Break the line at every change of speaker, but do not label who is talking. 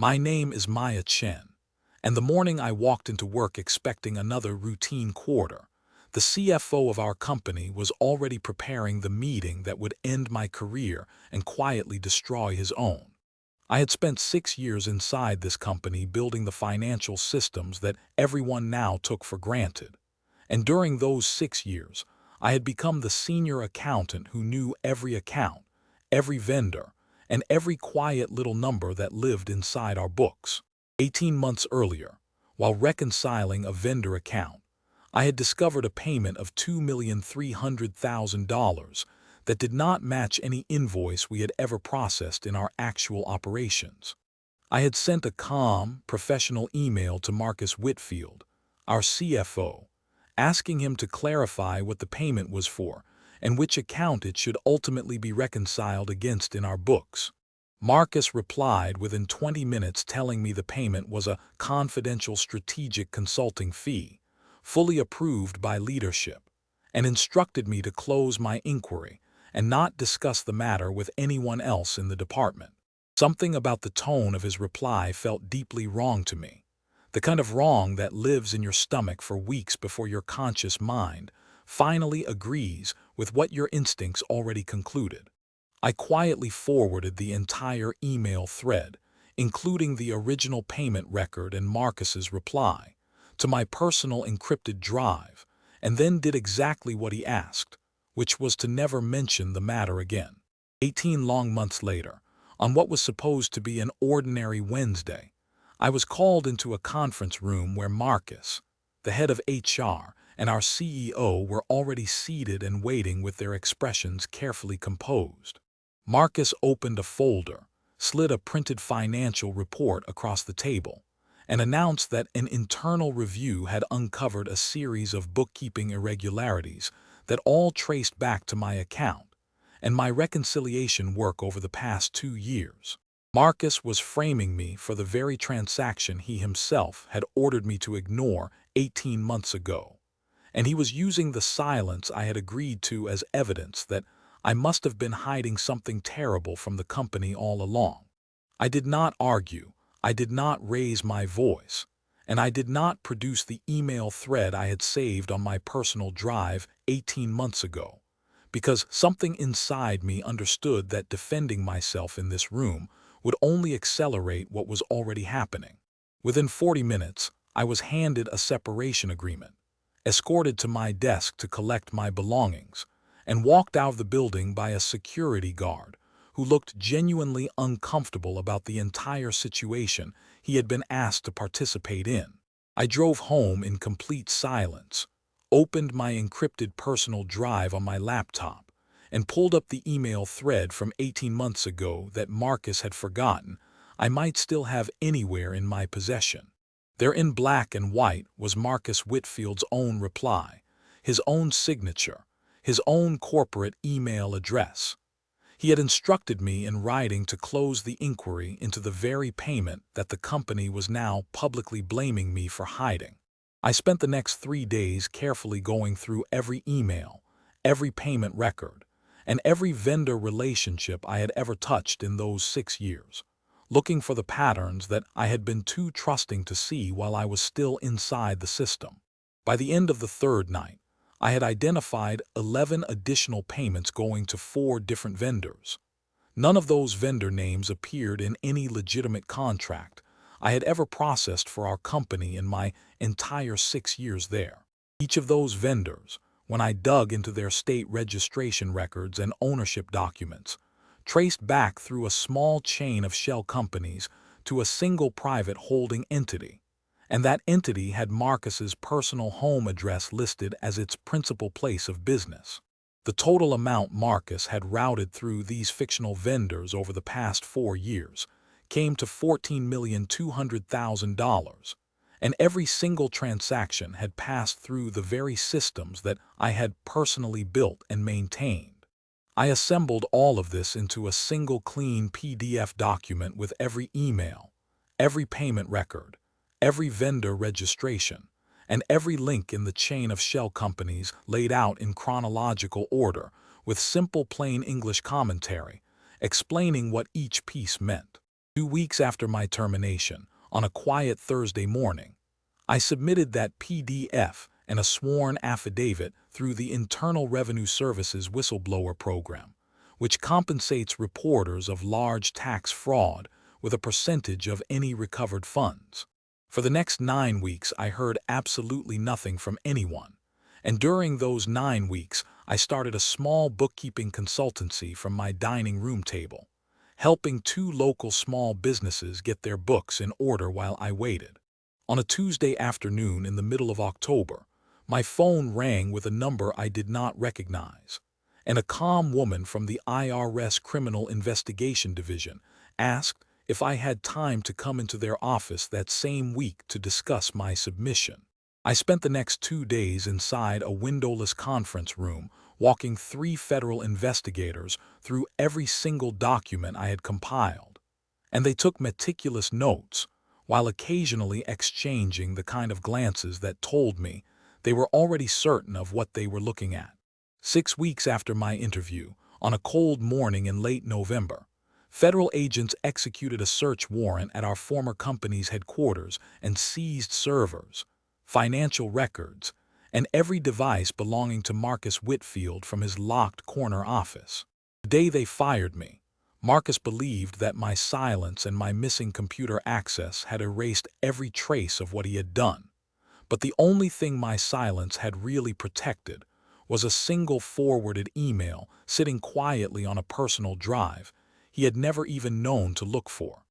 My name is Maya Chen, and the morning I walked into work expecting another routine quarter, the CFO of our company was already preparing the meeting that would end my career and quietly destroy his own. I had spent 6 years inside this company building the financial systems that everyone now took for granted. And during those 6 years, I had become the senior accountant who knew every account, every vendor, and every quiet little number that lived inside our books. 18 months earlier, while reconciling a vendor account, I had discovered a payment of $2,300,000 that did not match any invoice we had ever processed in our actual operations. I had sent a calm, professional email to Marcus Whitfield, our CFO, asking him to clarify what the payment was for and which account it should ultimately be reconciled against in our books. Marcus replied within 20 minutes telling me the payment was a confidential strategic consulting fee, fully approved by leadership, and instructed me to close my inquiry and not discuss the matter with anyone else in the department. Something about the tone of his reply felt deeply wrong to me, the kind of wrong that lives in your stomach for weeks before your conscious mind finally agrees with what your instincts already concluded. I quietly forwarded the entire email thread, including the original payment record and Marcus's reply, to my personal encrypted drive, and then did exactly what he asked, which was to never mention the matter again. 18 long months later, on what was supposed to be an ordinary Wednesday, I was called into a conference room where Marcus, the head of HR, and our CEO were already seated and waiting with their expressions carefully composed. Marcus opened a folder, slid a printed financial report across the table, and announced that an internal review had uncovered a series of bookkeeping irregularities that all traced back to my account and my reconciliation work over the past 2 years. Marcus was framing me for the very transaction he himself had ordered me to ignore 18 months ago, and he was using the silence I had agreed to as evidence that I must have been hiding something terrible from the company all along. I did not argue, I did not raise my voice, and I did not produce the email thread I had saved on my personal drive 18 months ago, because something inside me understood that defending myself in this room would only accelerate what was already happening. Within 40 minutes, I was handed a separation agreement, escorted to my desk to collect my belongings, and walked out of the building by a security guard who looked genuinely uncomfortable about the entire situation he had been asked to participate in. I drove home in complete silence, opened my encrypted personal drive on my laptop, and pulled up the email thread from 18 months ago that Marcus had forgotten I might still have anywhere in my possession. There in black and white was Marcus Whitfield's own reply, his own signature, his own corporate email address. He had instructed me in writing to close the inquiry into the very payment that the company was now publicly blaming me for hiding. I spent the next 3 days carefully going through every email, every payment record, and every vendor relationship I had ever touched in those 6 years, looking for the patterns that I had been too trusting to see while I was still inside the system. By the end of the third night, I had identified 11 additional payments going to 4 different vendors. None of those vendor names appeared in any legitimate contract I had ever processed for our company in my entire 6 years there. Each of those vendors, when I dug into their state registration records and ownership documents, traced back through a small chain of shell companies to a single private holding entity, and that entity had Marcus's personal home address listed as its principal place of business. The total amount Marcus had routed through these fictional vendors over the past 4 years came to $14,200,000, and every single transaction had passed through the very systems that I had personally built and maintained. I assembled all of this into a single clean PDF document with every email, every payment record, every vendor registration, and every link in the chain of shell companies laid out in chronological order with simple plain English commentary explaining what each piece meant. 2 weeks after my termination, on a quiet Thursday morning, I submitted that PDF and a sworn affidavit through the Internal Revenue Service's whistleblower program, which compensates reporters of large tax fraud with a percentage of any recovered funds. For the next 9 weeks, I heard absolutely nothing from anyone. And during those 9 weeks, I started a small bookkeeping consultancy from my dining room table, helping 2 local small businesses get their books in order while I waited. On a Tuesday afternoon in the middle of October, my phone rang with a number I did not recognize, and a calm woman from the IRS Criminal Investigation Division asked if I had time to come into their office that same week to discuss my submission. I spent the next 2 days inside a windowless conference room, walking 3 federal investigators through every single document I had compiled, and they took meticulous notes, while occasionally exchanging the kind of glances that told me they were already certain of what they were looking at. 6 weeks after my interview, on a cold morning in late November, federal agents executed a search warrant at our former company's headquarters and seized servers, financial records, and every device belonging to Marcus Whitfield from his locked corner office. The day they fired me, Marcus believed that my silence and my missing computer access had erased every trace of what he had done. But the only thing my silence had really protected was a single forwarded email sitting quietly on a personal drive he had never even known to look for.